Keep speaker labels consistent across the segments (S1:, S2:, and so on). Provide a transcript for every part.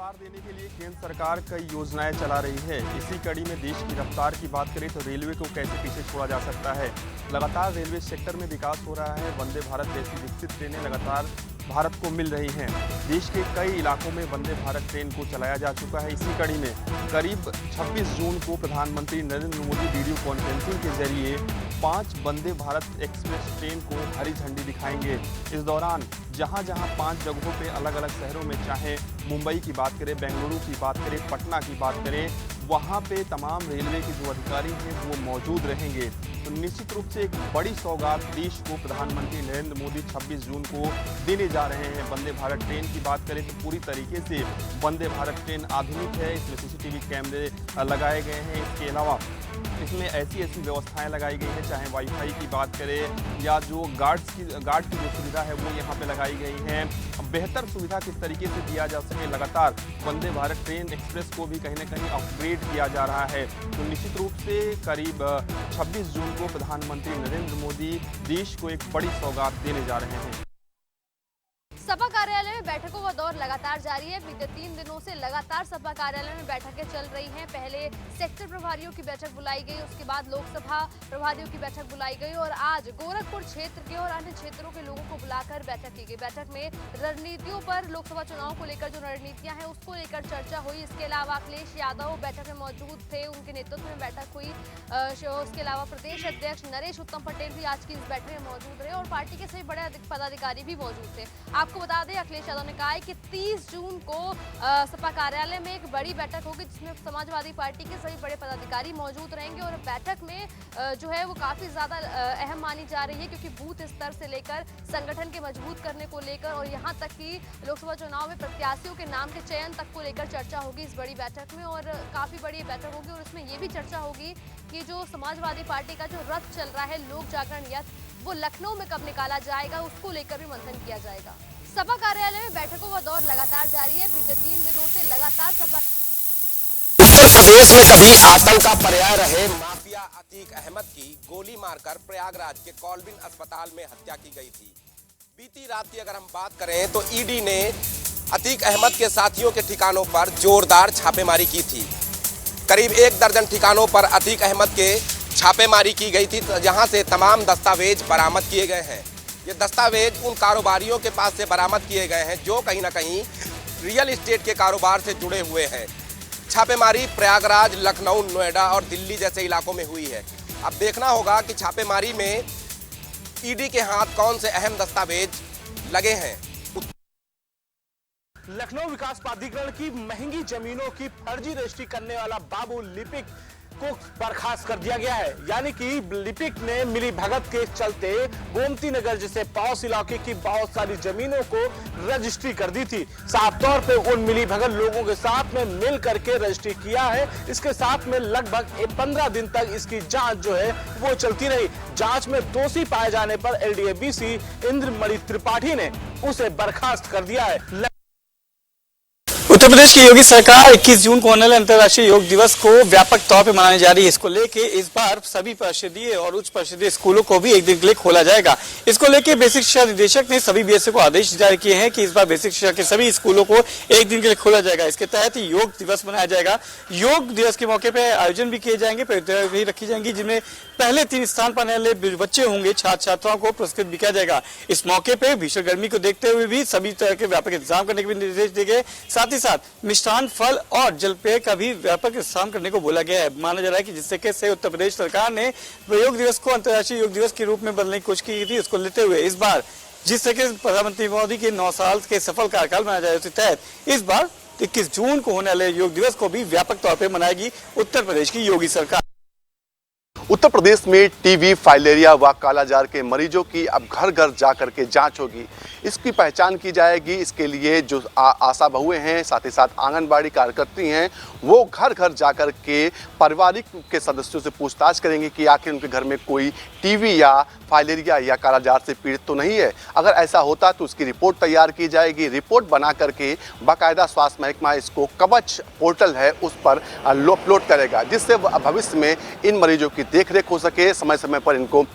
S1: रफ्तार देने के लिए केंद्र सरकार कई योजनाएं चला रही है। इसी कड़ी में देश की रफ्तार की बात करें तो रेलवे को कैसे पीछे छोड़ा जा सकता है। लगातार रेलवे सेक्टर में विकास हो रहा है। वंदे भारत जैसी विकसित ट्रेनें लगातार भारत को मिल रही हैं। देश के कई इलाकों में वंदे भारत ट्रेन को चलाया जा चुका है। इसी कड़ी में करीब 26 जून को प्रधानमंत्री नरेंद्र मोदी वीडियो कॉन्फ्रेंसिंग के जरिए 5 वंदे भारत एक्सप्रेस ट्रेन को हरी झंडी दिखाएंगे। इस दौरान जहां 5 जगहों पे अलग अलग शहरों में, चाहे मुंबई की बात करें, बेंगलुरु की बात करें, पटना की बात करें, वहां पे तमाम रेलवे के जो अधिकारी हैं वो मौजूद रहेंगे। तो निश्चित रूप से एक बड़ी सौगात देश को प्रधानमंत्री नरेंद्र मोदी 26 जून को देने जा रहे हैं। वंदे भारत ट्रेन की बात करें तो पूरी तरीके से वंदे भारत ट्रेन आधुनिक है। इसमें सीसीटीवी कैमरे लगाए गए हैं। इसके अलावा इसमें ऐसी व्यवस्थाएं लगाई गई हैं, चाहे वाईफाई की बात करें या जो गार्ड की जो सुविधा है वो यहाँ पे लगाई गई है। बेहतर सुविधा किस तरीके से दिया जा सके, लगातार वंदे भारत ट्रेन एक्सप्रेस को भी कहीं ना कहीं अपग्रेड किया जा रहा है। तो निश्चित रूप से करीब 26 जून को प्रधानमंत्री नरेंद्र मोदी देश को एक बड़ी सौगात देने जा रहे हैं।
S2: सपा कार्यालय में बैठकों का दौर लगातार जारी है। बीते 3 दिनों से लगातार सपा कार्यालय में बैठकें चल रही हैं। पहले सेक्टर प्रभारियों की बैठक बुलाई गई, उसके बाद लोकसभा प्रभारियों की बैठक बुलाई गई और आज गोरखपुर क्षेत्र के और अन्य क्षेत्रों के लोगों को बुलाकर बैठक की गई। बैठक में रणनीतियों पर, लोकसभा चुनाव को लेकर जो रणनीतियां हैं उसको लेकर चर्चा हुई। इसके अलावा अखिलेश यादव बैठक में मौजूद थे, उनके नेतृत्व में बैठक हुई। उसके अलावा प्रदेश अध्यक्ष नरेश उत्तम पटेल भी आज की इस बैठक में मौजूद रहे और पार्टी के सभी बड़े पदाधिकारी भी मौजूद थे। आपको बता दें, अखिलेश यादव ने कहा है कि 30 जून को सपा कार्यालय में एक बड़ी बैठक होगी जिसमें समाजवादी पार्टी के सभी बड़े पदाधिकारी मौजूद रहेंगे और बैठक में जो है वो काफी ज्यादा अहम मानी जा रही है, क्योंकि बूथ स्तर से लेकर संगठन के मजबूत करने को लेकर और यहाँ तक कि लोकसभा चुनाव में प्रत्याशियों के नाम के चयन तक को लेकर चर्चा होगी इस बड़ी बैठक में। और काफी बड़ी बैठक होगी और इसमें ये भी चर्चा होगी कि जो समाजवादी पार्टी का जो रथ चल रहा है, लोक जागरण रथ, वो लखनऊ में कब निकाला जाएगा, उसको लेकर भी मंथन किया जाएगा। सपा कार्यालय में बैठकों का दौर लगातार जारी है। बीते 3 दिनों से लगातार सपा
S3: उत्तर प्रदेश में कभी आतंक का पर्याय रहे माफिया अतीक अहमद की गोली मारकर प्रयागराज के कॉलबिन अस्पताल में हत्या की गई थी। बीती रात की अगर हम बात करें तो ईडी ने अतीक अहमद के साथियों के ठिकानों पर जोरदार छापेमारी की थी। करीब 1 दर्जन ठिकानों पर अतीक अहमद के छापेमारी की गई थी, जहां से तमाम दस्तावेज बरामद किए गए हैं। ये दस्तावेज उन कारोबारियों के पास से बरामद किए गए हैं जो कहीं ना कहीं रियल एस्टेट के कारोबार से जुड़े हुए हैं। छापेमारी प्रयागराज, लखनऊ, नोएडा और दिल्ली जैसे इलाकों में हुई है। अब देखना होगा कि छापेमारी में ईडी के हाथ कौन से अहम दस्तावेज लगे हैं।
S4: लखनऊ विकास प्राधिकरण की महंगी जमीनों की फर्जी रजिस्ट्री करने वाला बाबू लिपिक को बर्खास्त कर दिया गया है। यानी कि लिपिक ने मिली भगत के चलते गोमती नगर जैसे पड़ोस इलाके की बहुत सारी जमीनों को रजिस्ट्री कर दी थी। साफ तौर पे उन मिली भगत लोगों के साथ में मिल करके रजिस्ट्री किया है। इसके साथ में लगभग 15 दिन तक इसकी जांच जो है वो चलती रही। जांच में दोषी पाए जाने पर एलडीए-बीसी इंद्रमणि त्रिपाठी ने उसे बर्खास्त कर दिया है।
S5: उत्तर प्रदेश की योगी सरकार 21 जून को होने वाले अंतर्राष्ट्रीय योग दिवस को व्यापक तौर पर मनाने जा रही है। इसको लेके इस बार सभी परिषदीय और उच्च परिषदीय स्कूलों को भी एक दिन के लिए खोला जाएगा। इसको लेके बेसिक शिक्षा निदेशक ने सभी बीएसए को आदेश जारी किए हैं कि इस बार बेसिक शिक्षा के सभी स्कूलों को एक दिन के लिए खोला जाएगा। इसके तहत योग दिवस मनाया जाएगा। योग दिवस के मौके पर आयोजन भी किए जाएंगे, प्रतियोगिताएं भी रखी जाएंगी, जिनमें पहले 3 स्थान पर आने वाले बच्चे होंगे, छात्र छात्राओं को पुरस्कृत भी किया जाएगा। इस मौके पर भीषण गर्मी को देखते हुए भी सभी तरह के व्यापक इंतजाम करने के भी निर्देश दिए गए। साथ ही साथ मिष्ठान, फल और जलपेय का भी व्यापक इंतजाम करने को बोला गया है। माना जा रहा है कि जिससे कैसे उत्तर प्रदेश सरकार ने योग दिवस को अंतर्राष्ट्रीय योग दिवस के रूप में बदलने की कोशिश की थी, उसको लेते हुए इस बार जिस तरह के प्रधानमंत्री मोदी के 9 साल के सफल कार्यकाल मनाया जाए, उसके तहत इस बार 21 जून को होने वाले योग दिवस को भी व्यापक तौर पर मनाएगी उत्तर प्रदेश की योगी सरकार।
S6: उत्तर प्रदेश में टीबी, फाइलेरिया व कालाजार के मरीजों की अब घर घर जाकर के जांच होगी। इसकी पहचान की जाएगी। इसके लिए जो आशा बहुएं हैं, साथ ही साथ आंगनबाड़ी कार्यकर्ती हैं, वो घर घर जाकर के पारिवारिक के सदस्यों से पूछताछ करेंगे कि आखिर उनके घर में कोई टीबी या फाइलेरिया या कालाजार से पीड़ित तो नहीं है। अगर ऐसा होता तो उसकी रिपोर्ट तैयार की जाएगी। रिपोर्ट बना करके बाकायदा स्वास्थ्य महकमा इसको कवच पोर्टल है उस पर अपलोड करेगा, जिससे भविष्य में इन मरीजों की देखरेख हो सके, समय समय पर इनको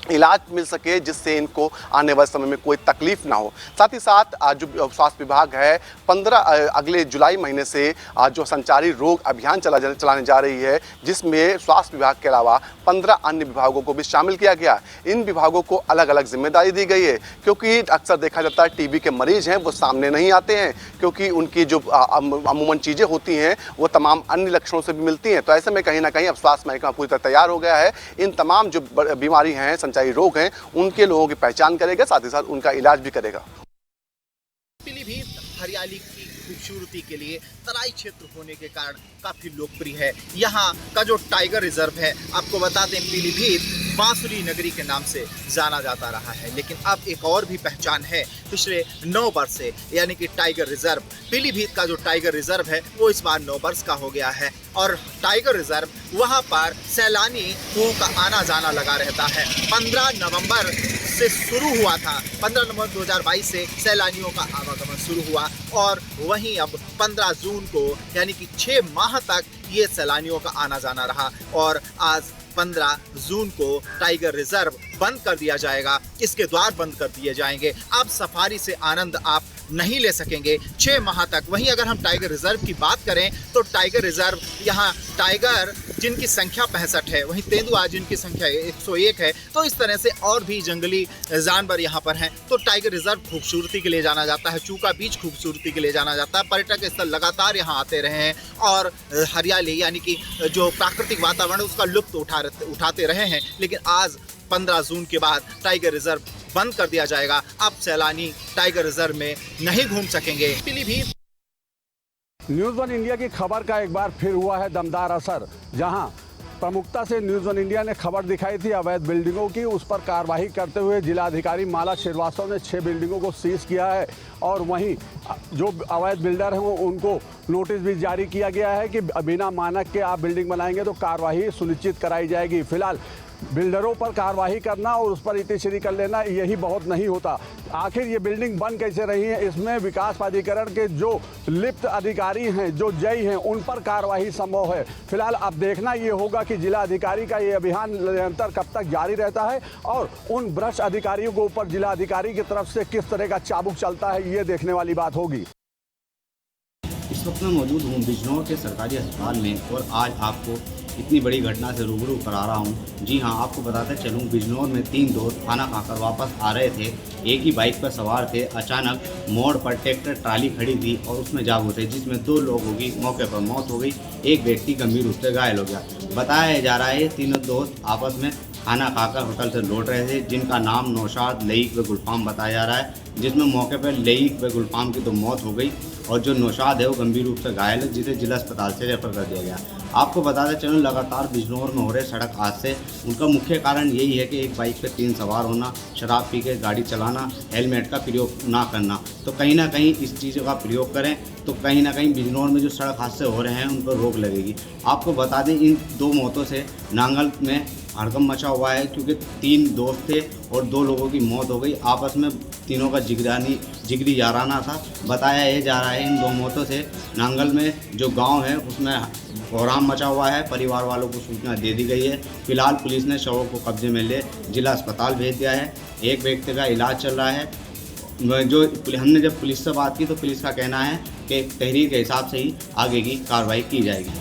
S6: इलाज मिल सके, जिससे इनको आने वाले समय में कोई तकलीफ ना हो। साथ ही साथ आज जो स्वास्थ्य विभाग है 15 अगले जुलाई महीने से आज जो संचारी रोग अभियान चलाने जा रही है, जिसमें स्वास्थ्य विभाग के अलावा 15 अन्य विभागों को भी शामिल किया गया। इन विभागों को अलग अलग जिम्मेदारी दी गई है, क्योंकि अक्सर देखा जाता है टीबी के मरीज हैं वो सामने नहीं आते हैं, क्योंकि उनकी जो अमूमन चीज़ें होती हैं वो तमाम अन्य लक्षणों से भी मिलती हैं। तो ऐसे में कहीं ना कहीं अब स्वास्थ्य महकमा पूरी तरह तैयार हो गया है। इन तमाम जो बीमारी हैं, संचारी रोग हैं, उनके लोगों की पहचान करेगा, साथ ही साथ उनका इलाज भी करेगा।
S7: पीलीभीत हरियाली की खूबसूरती के लिए तराई क्षेत्र होने के कारण काफी लोकप्रिय है। यहाँ का जो टाइगर रिजर्व है, आपको बता दें पीलीभीत बांसुरी नगरी के नाम से जाना जाता रहा है, लेकिन अब एक और भी पहचान है पिछले 9 वर्ष से, यानी कि टाइगर रिजर्व। पीलीभीत का जो टाइगर रिजर्व है वो इस बार 9 वर्ष का हो गया है और टाइगर रिजर्व वहाँ पर सैलानियों का आना जाना लगा रहता है। 15 नवंबर से शुरू हुआ था, 15 नवंबर 2022 से सैलानियों का आवागमन शुरू हुआ और वहीं अब 15 जून को यानी कि 6 माह तक ये सैलानियों का आना जाना रहा और आज 15 जून को टाइगर रिजर्व बंद कर दिया जाएगा। इसके द्वार बंद कर दिए जाएंगे। अब सफारी से आनंद आप नहीं ले सकेंगे 6 माह तक। वहीं अगर हम टाइगर रिजर्व की बात करें तो टाइगर रिजर्व यहाँ टाइगर जिनकी संख्या 65 है, वहीं तेंदुआ जिनकी संख्या 101 है, तो इस तरह से और भी जंगली जानवर यहाँ पर हैं। तो टाइगर रिजर्व खूबसूरती के लिए जाना जाता है, चूका बीच खूबसूरती के लिए जाना जाता है। पर्यटक स्थल लगातार यहाँ आते रहे हैं और हरियाली यानी कि जो प्राकृतिक वातावरण उसका लुत्फ उठाते रहे हैं, लेकिन आज 15 जून के बाद टाइगर रिजर्व बंद कर दिया जाएगा। अब सैलानी टाइगर रिजर्व में नहीं घूम सकेंगे। पीलीभीत
S8: न्यूज़ वन इंडिया की खबर का एक बार फिर हुआ है दमदार असर, जहां प्रमुखता से न्यूज़ वन इंडिया ने खबर दिखाई थी अवैध बिल्डिंगों की। उस पर कार्रवाई करते हुए जिलाधिकारी माला श्रीवास्तव ने 6 बिल्डिंगों को सीज किया है और वहीं जो अवैध बिल्डर हैं उनको नोटिस भी जारी किया गया है कि बिना मानक के आप बिल्डिंग बनाएंगे तो कार्रवाई सुनिश्चित कराई जाएगी। फिलहाल बिल्डरों पर कार्रवाई करना और उस पर इतिश्री कर लेना यही बहुत नहीं होता। आखिर ये बिल्डिंग बन कैसे रही है, इसमें विकास प्राधिकरण के जो लिप्त अधिकारी हैं, जो जय हैं, उन पर कार्रवाई संभव है। फिलहाल अब देखना ये होगा कि जिला अधिकारी का ये अभियान निरंतर कब तक जारी रहता है और उन भ्रष्ट अधिकारियों के ऊपर जिला अधिकारी की तरफ से किस तरह का चाबुक चलता है, ये देखने वाली बात होगी।
S9: इस वक्त मैं मौजूद हूँ बिजनौर के सरकारी अस्पताल में और आज आपको इतनी बड़ी घटना से रूबरू करा रहा हूँ। जी हाँ, आपको बताते चलूँ, बिजनौर में 3 दोस्त खाना खाकर वापस आ रहे थे। एक ही बाइक पर सवार थे। अचानक मोड़ पर ट्रैक्टर ट्राली खड़ी थी और उसमें जा घुसे, जिसमें 2 लोगों की मौके पर मौत हो गई। एक व्यक्ति गंभीर रूप से घायल हो गया। बताया जा रहा है तीनों दोस्त आपस में खाना खाकर होटल से लौट रहे थे, जिनका नाम नौशाद, लईक व गुलफाम बताया जा रहा है, जिसमें मौके पर लईक व गुलफाम की तो मौत हो गई और जो नौशाद है वो गंभीर रूप से घायल है, जिसे जिला अस्पताल से रेफर कर दिया गया। आपको बताते चलूँ, लगातार बिजनौर में हो रहे सड़क हादसे, उनका मुख्य कारण यही है कि एक बाइक पर 3 सवार होना, शराब पी के गाड़ी चलाना, हेलमेट का प्रयोग ना करना। तो कहीं ना कहीं इस चीज़ों का प्रयोग करें तो कहीं ना कहीं बिजनौर में जो सड़क हादसे हो रहे हैं उन पर रोक लगेगी। आपको बता दें, इन 2 मौतों से नांगल में हड़कंप मचा हुआ है, क्योंकि 3 दोस्त थे और 2 लोगों की मौत हो गई। आपस में तीनों का जिगरी याराना था। बताया ये जा रहा है इन 2 मौतों से नांगल में जो गांव है उसमें कोहराम मचा हुआ है। परिवार वालों को सूचना दे दी गई है। फिलहाल पुलिस ने शवों को कब्जे में ले जिला अस्पताल भेज दिया है। एक व्यक्ति का इलाज चल रहा है। जो हमने जब पुलिस से बात की तो पुलिस का कहना है कि तहरीर के हिसाब से ही आगे की कार्रवाई की जाएगी।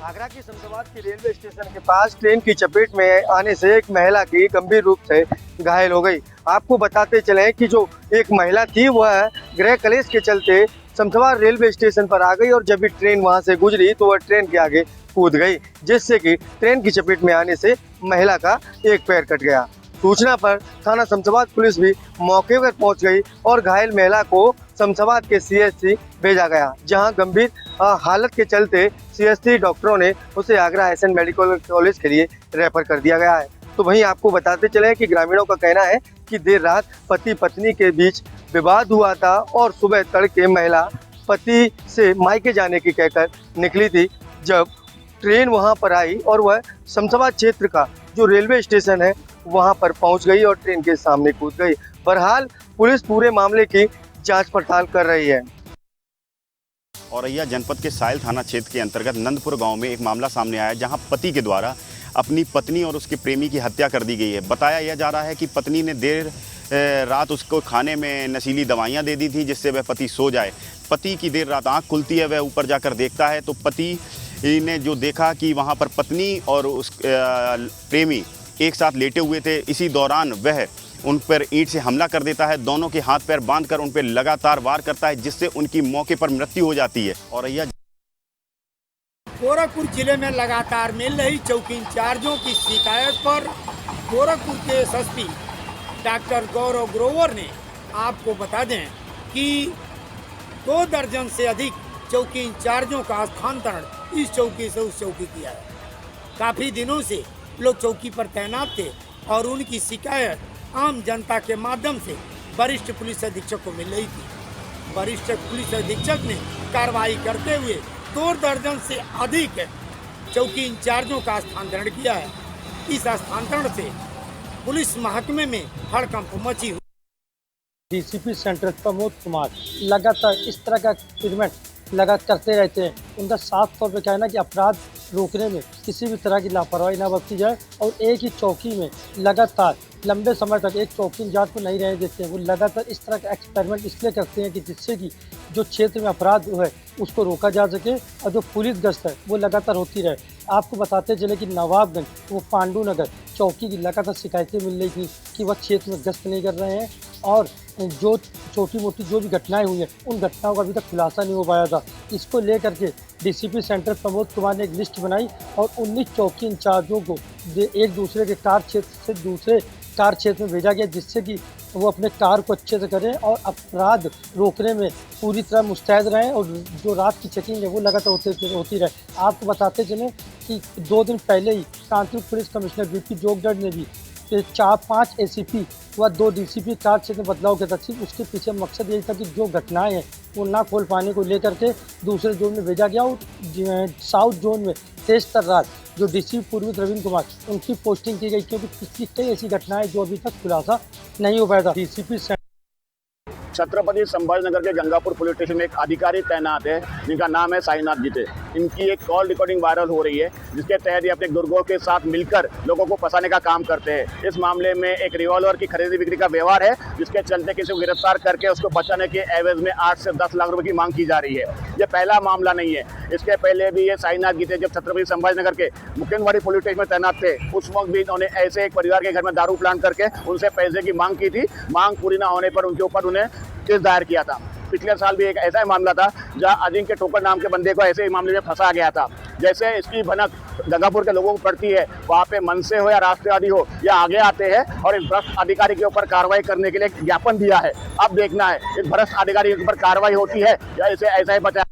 S10: आगरा की शमशाबाद के रेलवे स्टेशन के पास ट्रेन की चपेट में आने से एक महिला की गंभीर रूप से घायल हो गई। आपको बताते चलें कि जो एक महिला थी वह गृह कलेश के चलते शमशाबाद रेलवे स्टेशन पर आ गई और जब भी ट्रेन वहां से गुजरी तो वह ट्रेन के आगे कूद गई, जिससे कि ट्रेन की चपेट में आने से महिला का एक पैर कट गया। सूचना पर थाना शमशाबाद पुलिस भी मौके पर पहुंच गई और घायल महिला को शमशाबाद के CHC भेजा गया, जहां गंभीर हालत के चलते CHC डॉक्टरों ने उसे आगरा एसएन मेडिकल कॉलेज के लिए रेफर कर दिया गया है। तो वहीं आपको बताते चले कि ग्रामीणों का कहना है कि देर रात पति पत्नी के बीच विवाद हुआ था और सुबह तड़के महिला पति से मायके जाने की कहकर निकली थी। जब ट्रेन वहां पर आई और वह शमशाबाद क्षेत्र का जो रेलवे स्टेशन है वहां पर पहुंच गई और ट्रेन के सामने कूद गई। बहरहाल पुलिस पूरे मामले की जांच पड़ताल कर रही है।
S11: औरैया जनपद के सायल थाना क्षेत्र के अंतर्गत नंदपुर गांव में एक मामला सामने आया, जहां पति के द्वारा अपनी पत्नी और उसके प्रेमी की हत्या कर दी गई है। बताया यह जा रहा है कि पत्नी ने देर रात उसको खाने में नशीली दवाइयाँ दे दी थी जिससे वह पति सो जाए। पति की देर रात आँख खुलती है, वह ऊपर जाकर देखता है तो पति ने जो देखा कि वहाँ पर पत्नी और उस प्रेमी एक साथ लेटे हुए थे। इसी दौरान वह उन पर ईंट से हमला कर देता है, दोनों के हाथ पैर बांधकर उन पर लगातार वार करता है जिससे उनकी मौके पर मृत्यु हो जाती है। और यह
S12: गोरखपुर जिले में लगातार मिल रही चौकी इंचार्जों की शिकायत पर गोरखपुर के एसएसपी डॉक्टर गौरव ग्रोवर ने आपको बता दें कि 2 दर्जन से अधिक चौकी इंचार्जों का स्थानांतरण इस चौकी से उस चौकी किया है। काफ़ी दिनों से लोग चौकी पर तैनात थे और उनकी शिकायत आम जनता के माध्यम से वरिष्ठ पुलिस अधीक्षक को मिल रही थी। वरिष्ठ पुलिस अधीक्षक ने कार्रवाई करते हुए 2 दर्जन से अधिक चौकी इंचार्जों का स्थानांतरण किया है। इस स्थानांतरण से पुलिस महकमे में हड़कंप मची हुई।
S13: डीसीपी सेंट्रल प्रमोद कुमार लगातार इस तरह का एक्सपेरिमेंट लगातार करते रहते हैं। उनका साफ तौर पे कहना है कि अपराध रोकने में किसी भी तरह की लापरवाही ना बरती जाए और एक ही चौकी में लगातार लंबे समय तक एक चौकी इंचार्ज को नहीं रहने देते हैं। वो लगातार इस तरह का एक्सपेरिमेंट इसलिए करते हैं कि जिससे कि जो क्षेत्र में अपराध है उसको रोका जा सके और जो पुलिस गश्त है वो लगातार होती रहे। आपको बताते चले कि नवाबगंज वो पांडु नगर चौकी की लगातार शिकायतें मिल रही थी कि वह क्षेत्र में गश्त नहीं कर रहे हैं और जो छोटी मोटी जो भी घटनाएं हुई हैं उन घटनाओं का अभी तक खुलासा नहीं हो पाया था। इसको लेकर के डीसीपी सेंटर प्रमोद कुमार ने एक लिस्ट बनाई और 19 चौकी इंचार्जों को एक दूसरे के कार्य क्षेत्र से दूसरे कार्य क्षेत्र में भेजा गया जिससे कि वो अपने कार्य को अच्छे से करें और अपराध रोकने में पूरी तरह मुस्तैद रहें और जो रात की चेकिंग है वो लगातार होती रहे। आपको बताते चलें कि 2 दिन पहले ही कानपुर पुलिस कमिश्नर वीपी जोगदड़ ने भी 4-5 एसीपी व 2 डीसीपी कार्य क्षेत्र में बदलाव किया था। सिर्फ उसके पीछे मकसद यही था कि जो घटनाएं हैं वो ना खोल पाने को लेकर के दूसरे जोन में भेजा गया और साउथ जोन में तेज तर्रार जो डीसीपी पूर्वी रविंद्र कुमार उनकी पोस्टिंग की गई क्योंकि पिछली कई ऐसी घटनाएं जो अभी तक खुलासा नहीं हो पाया था। डीसीपी
S14: छत्रपति संभाजीनगर के गंगापुर पुलिस स्टेशन में एक अधिकारी तैनात है जिनका नाम है साईनाथ जीते। इनकी एक कॉल रिकॉर्डिंग वायरल हो रही है जिसके तहत ये अपने गुर्गों के साथ मिलकर लोगों को फंसाने का काम करते हैं। इस मामले में एक रिवॉल्वर की खरीदी बिक्री का व्यवहार है जिसके चलते किसी को गिरफ्तार करके उसको बचाने के एवज में 8 से 10 लाख रुपए की मांग की जा रही है। ये पहला मामला नहीं है, इसके पहले भी ये साईनाथ जीते जब छत्रपति संभाजीनगर के मुकेंदवाड़ी पुलिस स्टेशन में तैनात थे उस वक्त भी इन्होंने ऐसे एक परिवार के घर में दारू प्लान करके उनसे पैसे की मांग की थी। मांग पूरी ना होने पर उनके ऊपर उन्हें केस दायर किया था। पिछले साल भी एक ऐसा ही मामला था जहां अजिंक्य ठोकर नाम के बंदे को ऐसे ही मामले में फंसा गया था। जैसे इसकी भनक गंगापुर के लोगों को पड़ती है, वहाँ पे मनसे हो या राष्ट्रवादी हो या आगे आते हैं और इस भ्रष्ट अधिकारी के ऊपर कार्रवाई करने के लिए ज्ञापन दिया है। अब देखना है इस भ्रष्ट अधिकारी के ऊपर कार्रवाई होती है या इसे ऐसा ही बचा